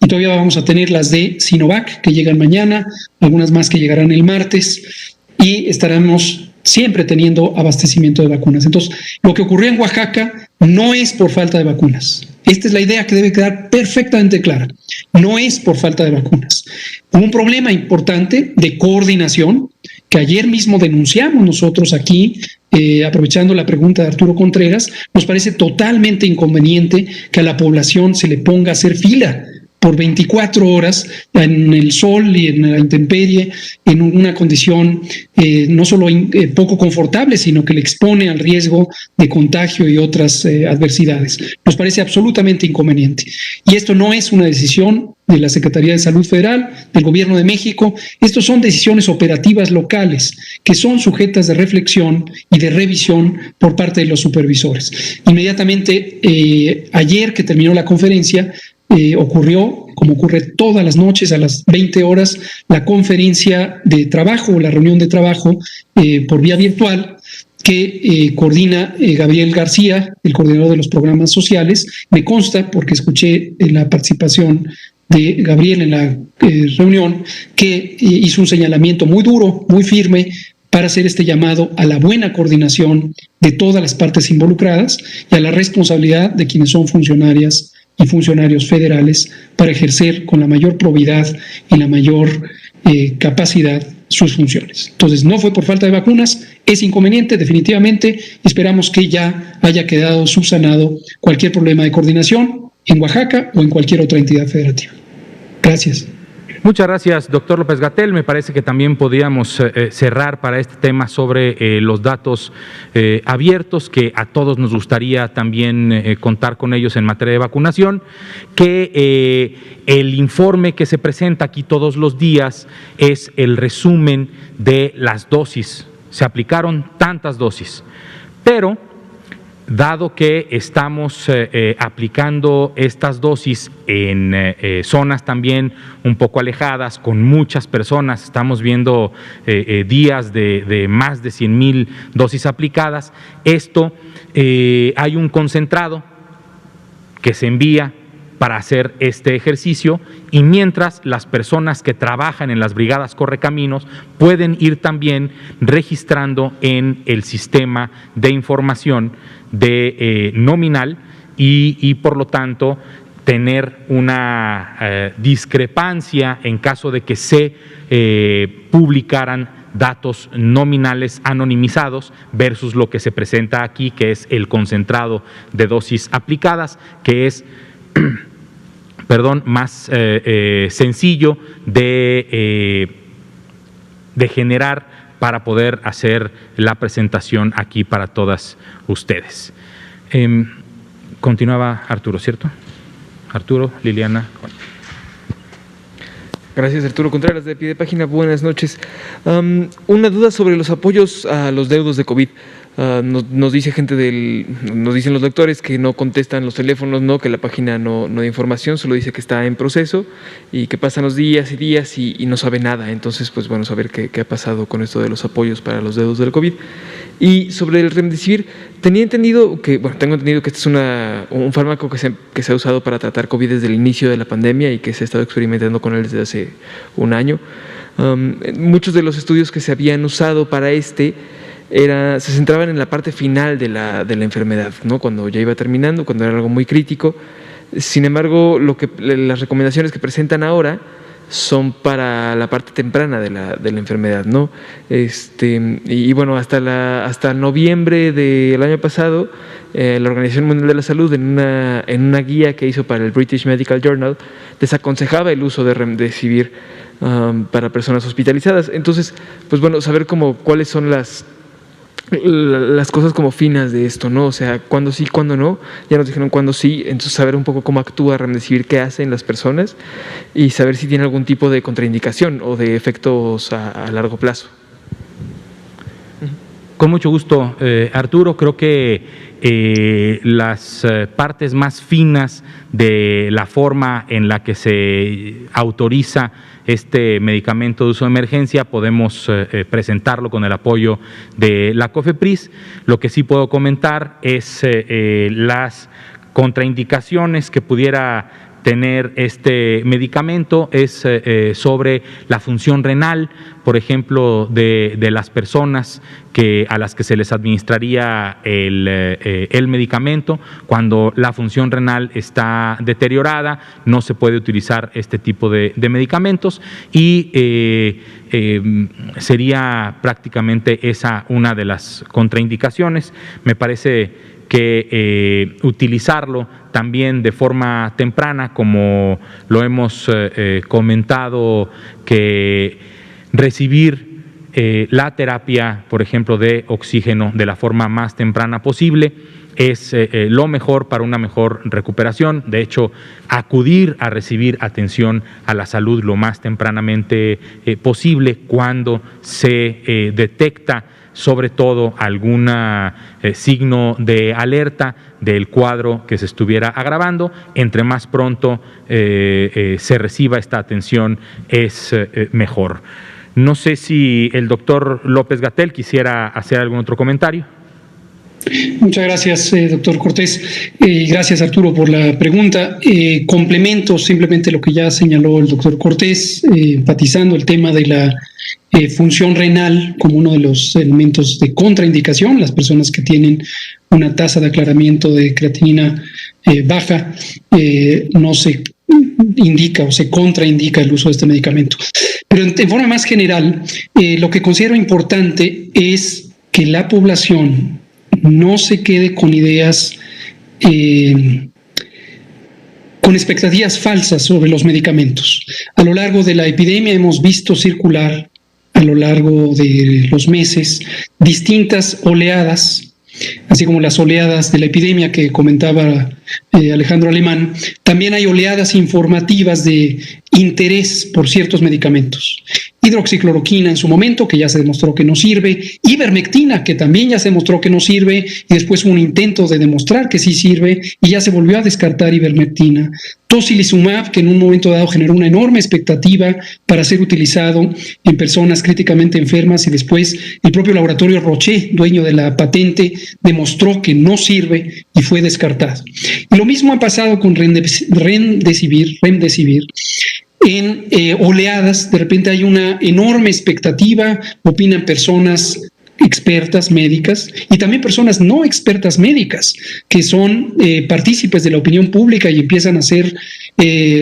Y todavía vamos a tener las de Sinovac, que llegan mañana, algunas más que llegarán el martes, y estaremos siempre teniendo abastecimiento de vacunas. Entonces, lo que ocurrió en Oaxaca no es por falta de vacunas. Esta es la idea que debe quedar perfectamente clara. No es por falta de vacunas. Hubo un problema importante de coordinación que ayer mismo denunciamos nosotros aquí, aprovechando la pregunta de Arturo Contreras. Nos parece totalmente inconveniente que a la población se le ponga a hacer fila por 24 horas en el sol y en la intemperie, en una condición no solo poco confortable, sino que le expone al riesgo de contagio y otras adversidades. Nos parece absolutamente inconveniente. Y esto no es una decisión de la Secretaría de Salud Federal, del Gobierno de México. Estos son decisiones operativas locales que son sujetas de reflexión y de revisión por parte de los supervisores. Inmediatamente, ayer que terminó la conferencia, ocurrió, como ocurre todas las noches a las 20 horas, la conferencia de trabajo, la reunión de trabajo por vía virtual que coordina Gabriel García, el coordinador de los programas sociales. Me consta, porque escuché la participación de Gabriel en la reunión, que hizo un señalamiento muy duro, muy firme, para hacer este llamado a la buena coordinación de todas las partes involucradas y a la responsabilidad de quienes son funcionarias y funcionarios federales para ejercer con la mayor probidad y la mayor capacidad sus funciones. Entonces, no fue por falta de vacunas, es inconveniente, definitivamente. Esperamos que ya haya quedado subsanado cualquier problema de coordinación en Oaxaca o en cualquier otra entidad federativa. Gracias. Muchas gracias, doctor López-Gatell. Me parece que también podríamos cerrar para este tema sobre los datos abiertos, que a todos nos gustaría también contar con ellos en materia de vacunación, que el informe que se presenta aquí todos los días es el resumen de las dosis. Se aplicaron tantas dosis, pero dado que estamos aplicando estas dosis en zonas también un poco alejadas, con muchas personas, estamos viendo días de más de 100,000 dosis aplicadas, hay un concentrado que se envía para hacer este ejercicio, y mientras las personas que trabajan en las brigadas Correcaminos pueden ir también registrando en el sistema de información de nominal y por lo tanto tener una discrepancia en caso de que se publicaran datos nominales anonimizados versus lo que se presenta aquí, que es el concentrado de dosis aplicadas, que es más sencillo de generar para poder hacer la presentación aquí para todas ustedes. Continuaba Arturo, ¿cierto? Arturo, Liliana. Gracias, Arturo Contreras, de Pie de Página. Buenas noches. Una duda sobre los apoyos a los deudos de COVID. Nos dice nos dicen los lectores que no contestan los teléfonos, no, que la página no da información, solo dice que está en proceso y que pasan los días y días y no sabe nada. Entonces, pues bueno, saber qué ha pasado con esto de los apoyos para los deudos del COVID. Y sobre el Remdesivir, tengo entendido que este es un fármaco que se ha usado para tratar COVID desde el inicio de la pandemia y que se ha estado experimentando con él desde hace un año. Muchos de los estudios que se habían usado para se centraban en la parte final de la enfermedad, ¿no? Cuando ya iba terminando, cuando era algo muy crítico. Sin embargo, las recomendaciones que presentan ahora son para la parte temprana de la enfermedad, ¿no? Y bueno, hasta noviembre del año pasado, la Organización Mundial de la Salud, en una guía que hizo para el British Medical Journal, desaconsejaba el uso de Remdesivir para personas hospitalizadas. Entonces, pues bueno, saber cuáles son las cosas como finas de esto, ¿no? O sea, cuándo sí, cuándo no. Ya nos dijeron cuándo sí, entonces saber un poco cómo actúa Remdesivir, qué hacen las personas y saber si tiene algún tipo de contraindicación o de efectos a largo plazo. Con mucho gusto, Arturo. Creo que las partes más finas de la forma en la que se autoriza este medicamento de uso de emergencia podemos presentarlo con el apoyo de la COFEPRIS. Lo que sí puedo comentar es las contraindicaciones que pudiera tener este medicamento es sobre la función renal, por ejemplo, de las personas a las que se les administraría el medicamento. Cuando la función renal está deteriorada, no se puede utilizar este tipo de medicamentos y sería prácticamente esa una de las contraindicaciones. Me parece que utilizarlo también de forma temprana, como lo hemos comentado, que recibir la terapia, por ejemplo, de oxígeno de la forma más temprana posible es lo mejor para una mejor recuperación. De hecho, acudir a recibir atención a la salud lo más tempranamente posible cuando se detecta sobre todo algún signo de alerta del cuadro que se estuviera agravando. Entre más pronto se reciba esta atención es mejor. No sé si el doctor López-Gatell quisiera hacer algún otro comentario. Muchas gracias, doctor Cortés. Gracias, Arturo, por la pregunta. Complemento simplemente lo que ya señaló el doctor Cortés, enfatizando el tema de la función renal como uno de los elementos de contraindicación. Las personas que tienen una tasa de aclaramiento de creatinina baja no se indica o se contraindica el uso de este medicamento. Pero en forma más general, lo que considero importante es que la población no se quede con ideas, con expectativas falsas sobre los medicamentos. A lo largo de la epidemia hemos visto circular a lo largo de los meses distintas oleadas, así como las oleadas de la epidemia que comentaba Alejandro Alemán. También hay oleadas informativas de interés por ciertos medicamentos. Hidroxicloroquina en su momento, que ya se demostró que no sirve, ivermectina, que también ya se demostró que no sirve, y después hubo un intento de demostrar que sí sirve, y ya se volvió a descartar ivermectina. Tocilizumab, que en un momento dado generó una enorme expectativa para ser utilizado en personas críticamente enfermas, y después el propio laboratorio Roche, dueño de la patente, demostró que no sirve y fue descartado. Y lo mismo ha pasado con Remdesivir. En oleadas, de repente hay una enorme expectativa, opinan personas expertas médicas y también personas no expertas médicas que son partícipes de la opinión pública y empiezan a hacer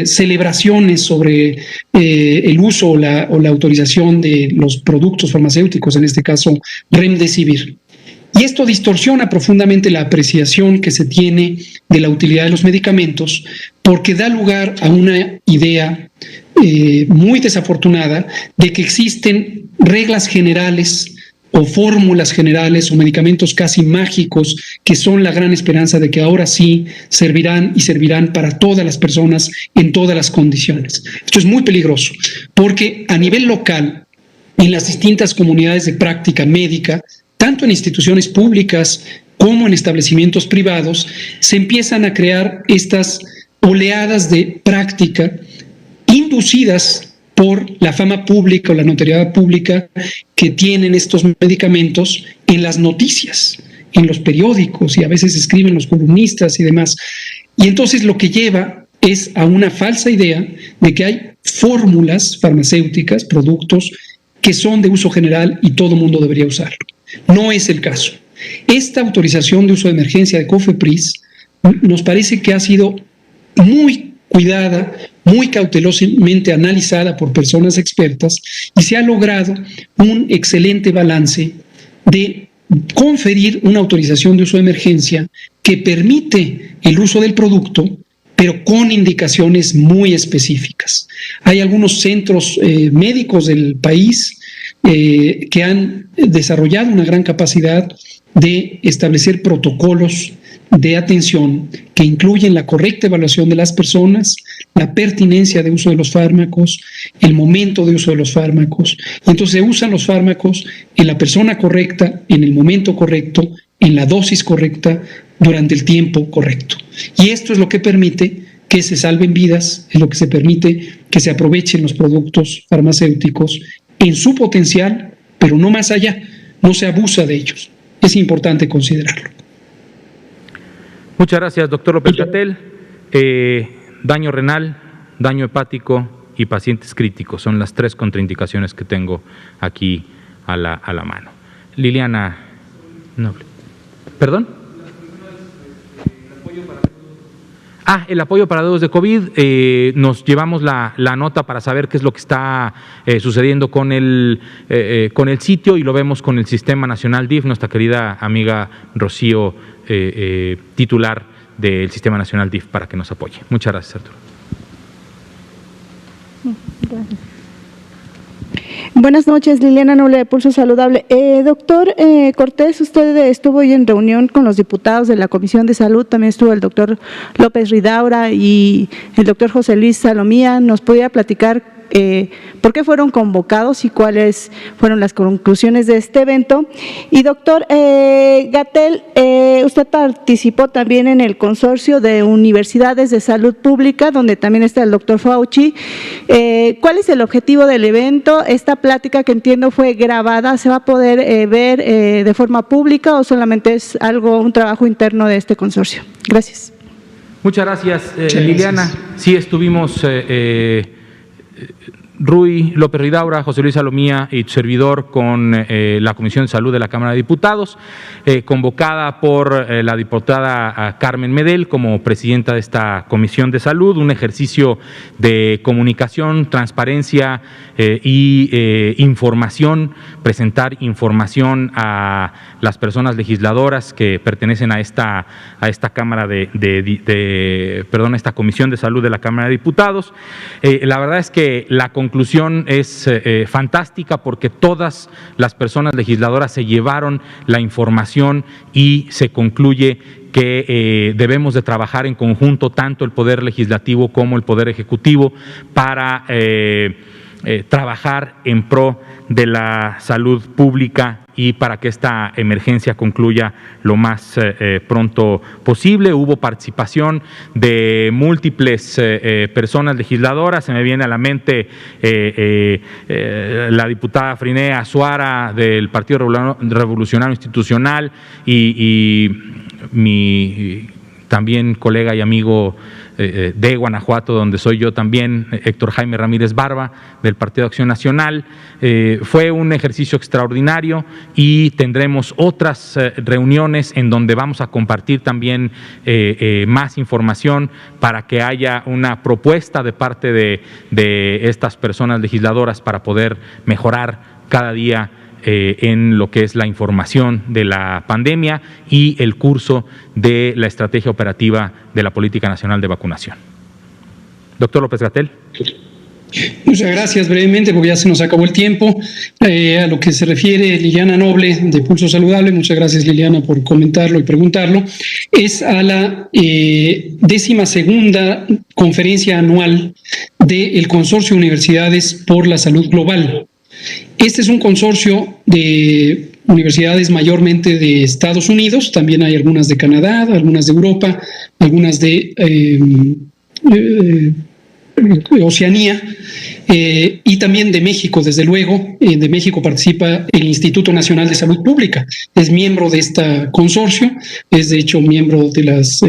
celebraciones sobre el uso o la autorización de los productos farmacéuticos, en este caso Remdesivir. Y esto distorsiona profundamente la apreciación que se tiene de la utilidad de los medicamentos, porque da lugar a una idea muy desafortunada de que existen reglas generales o fórmulas generales o medicamentos casi mágicos que son la gran esperanza de que ahora sí servirán y servirán para todas las personas en todas las condiciones. Esto es muy peligroso, porque a nivel local, en las distintas comunidades de práctica médica, tanto en instituciones públicas como en establecimientos privados, se empiezan a crear estas oleadas de práctica inducidas por la fama pública o la notoriedad pública que tienen estos medicamentos en las noticias, en los periódicos, y a veces escriben los columnistas y demás. Y entonces lo que lleva es a una falsa idea de que hay fórmulas farmacéuticas, productos que son de uso general y todo mundo debería usarlo. No es el caso. Esta autorización de uso de emergencia de COFEPRIS nos parece que ha sido muy cuidada, muy cautelosamente analizada por personas expertas, y se ha logrado un excelente balance de conferir una autorización de uso de emergencia que permite el uso del producto, pero con indicaciones muy específicas. Hay algunos centros médicos del país que han desarrollado una gran capacidad de establecer protocolos de atención que incluyen la correcta evaluación de las personas, la pertinencia de uso de los fármacos, el momento de uso de los fármacos. Y entonces se usan los fármacos en la persona correcta, en el momento correcto, en la dosis correcta, durante el tiempo correcto. Y esto es lo que permite que se salven vidas, es lo que se permite que se aprovechen los productos farmacéuticos en su potencial, pero no más allá, no se abusa de ellos. Es importante considerarlo. Muchas gracias, doctor López-Gatell. Daño renal, daño hepático y pacientes críticos son las 3 contraindicaciones que tengo aquí a la mano. Liliana Noble. ¿Perdón? El apoyo para deudos de COVID. Nos llevamos la nota para saber qué es lo que está sucediendo con el sitio, y lo vemos con el Sistema Nacional DIF, nuestra querida amiga Rocío, titular del Sistema Nacional DIF, para que nos apoye. Muchas gracias, Arturo. Gracias. Buenas noches, Liliana Noble de Pulso Saludable. Doctor Cortés, usted estuvo hoy en reunión con los diputados de la Comisión de Salud, también estuvo el doctor López Ridaura y el doctor José Luis Salomía. ¿Nos podría platicar por qué fueron convocados y cuáles fueron las conclusiones de este evento? Y doctor Gatell, usted participó también en el consorcio de universidades de salud pública, donde también está el doctor Fauci. ¿Cuál es el objetivo del evento? Esta plática, que entiendo fue grabada, ¿se va a poder ver de forma pública o solamente es un trabajo interno de este consorcio? Gracias. Muchas gracias, Liliana. Sí, estuvimos Rui López Ridaura, José Luis Salomía y tu servidor con la Comisión de Salud de la Cámara de Diputados, convocada por la diputada Carmen Medel como presidenta de esta Comisión de Salud, un ejercicio de comunicación, transparencia y información, presentar información a las personas legisladoras que pertenecen a esta Cámara a esta Comisión de Salud de la Cámara de Diputados. La verdad es que la conclusión es fantástica, porque todas las personas legisladoras se llevaron la información y se concluye que debemos de trabajar en conjunto, tanto el Poder Legislativo como el Poder Ejecutivo, para trabajar en pro de la salud pública y para que esta emergencia concluya lo más pronto posible. Hubo participación de múltiples personas legisladoras. Se me viene a la mente la diputada Friné Azuara del Partido Revolucionario Institucional y mi también colega y amigo de Guanajuato, donde soy yo también, Héctor Jaime Ramírez Barba, del Partido Acción Nacional. Fue un ejercicio extraordinario y tendremos otras reuniones en donde vamos a compartir también más información para que haya una propuesta de parte de estas personas legisladoras para poder mejorar cada día en lo que es la información de la pandemia y el curso de la estrategia operativa de la Política Nacional de Vacunación. Doctor López-Gatell. Muchas gracias. Brevemente, porque ya se nos acabó el tiempo. A lo que se refiere Liliana Noble de Pulso Saludable, muchas gracias, Liliana, por comentarlo y preguntarlo, es a la 12ª conferencia anual del Consorcio de Universidades por la Salud Global. Este es un consorcio de universidades mayormente de Estados Unidos, también hay algunas de Canadá, algunas de Europa, algunas de Oceanía y también de México, desde luego. De México participa el Instituto Nacional de Salud Pública, es miembro de este consorcio, es de hecho miembro de las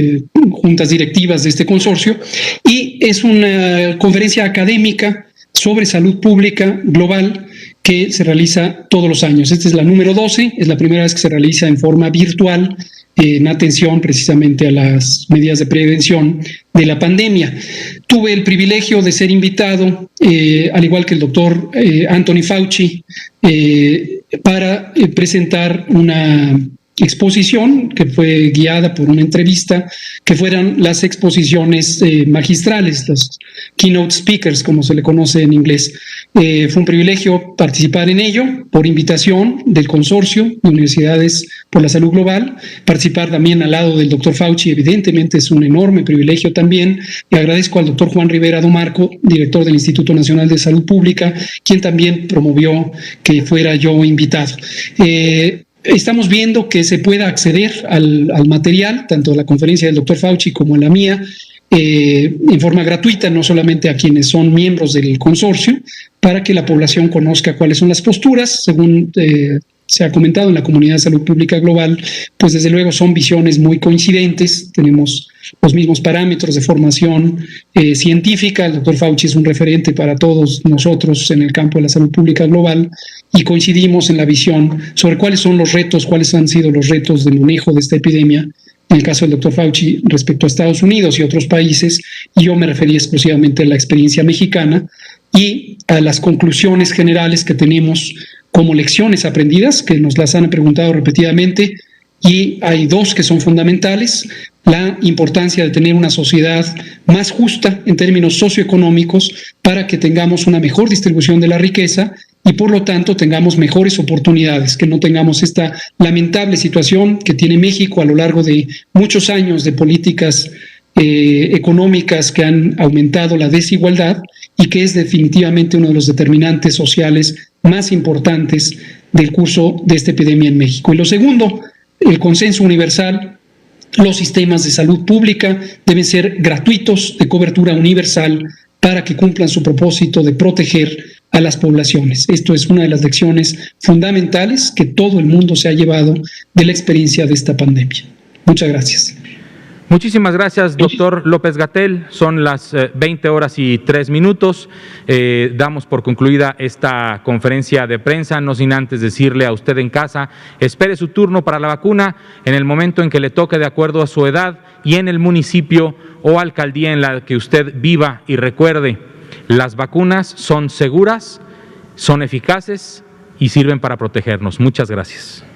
juntas directivas de este consorcio, y es una conferencia académica sobre salud pública global que se realiza todos los años. Esta es la número 12, es la primera vez que se realiza en forma virtual en atención precisamente a las medidas de prevención de la pandemia. Tuve el privilegio de ser invitado, al igual que el doctor Anthony Fauci, para presentar una exposición, que fue guiada por una entrevista, que fueran las exposiciones magistrales, los keynote speakers, como se le conoce en inglés. Fue un privilegio participar en ello, por invitación del Consorcio de Universidades por la Salud Global, participar también al lado del doctor Fauci, evidentemente es un enorme privilegio también, y agradezco al doctor Juan Rivera Domarco, director del Instituto Nacional de Salud Pública, quien también promovió que fuera yo invitado. Estamos viendo que se pueda acceder al material, tanto a la conferencia del doctor Fauci como a la mía, en forma gratuita, no solamente a quienes son miembros del consorcio, para que la población conozca cuáles son las posturas, según se ha comentado en la comunidad de salud pública global, pues desde luego son visiones muy coincidentes, tenemos los mismos parámetros de formación científica, el doctor Fauci es un referente para todos nosotros en el campo de la salud pública global y coincidimos en la visión sobre cuáles son los retos, cuáles han sido los retos de manejo de esta epidemia, en el caso del doctor Fauci respecto a Estados Unidos y otros países, y yo me referí exclusivamente a la experiencia mexicana y a las conclusiones generales que tenemos como lecciones aprendidas, que nos las han preguntado repetidamente, y hay dos que son fundamentales: la importancia de tener una sociedad más justa en términos socioeconómicos para que tengamos una mejor distribución de la riqueza y por lo tanto tengamos mejores oportunidades, que no tengamos esta lamentable situación que tiene México a lo largo de muchos años de políticas económicas que han aumentado la desigualdad y que es definitivamente uno de los determinantes sociales más importantes del curso de esta epidemia en México. Y lo segundo, el consenso universal. Los sistemas de salud pública deben ser gratuitos, de cobertura universal, para que cumplan su propósito de proteger a las poblaciones. Esto es una de las lecciones fundamentales que todo el mundo se ha llevado de la experiencia de esta pandemia. Muchas gracias. Muchísimas gracias, doctor López-Gatell. Son las 20:03. Damos por concluida esta conferencia de prensa, no sin antes decirle a usted en casa, espere su turno para la vacuna en el momento en que le toque de acuerdo a su edad y en el municipio o alcaldía en la que usted viva. Y recuerde, las vacunas son seguras, son eficaces y sirven para protegernos. Muchas gracias.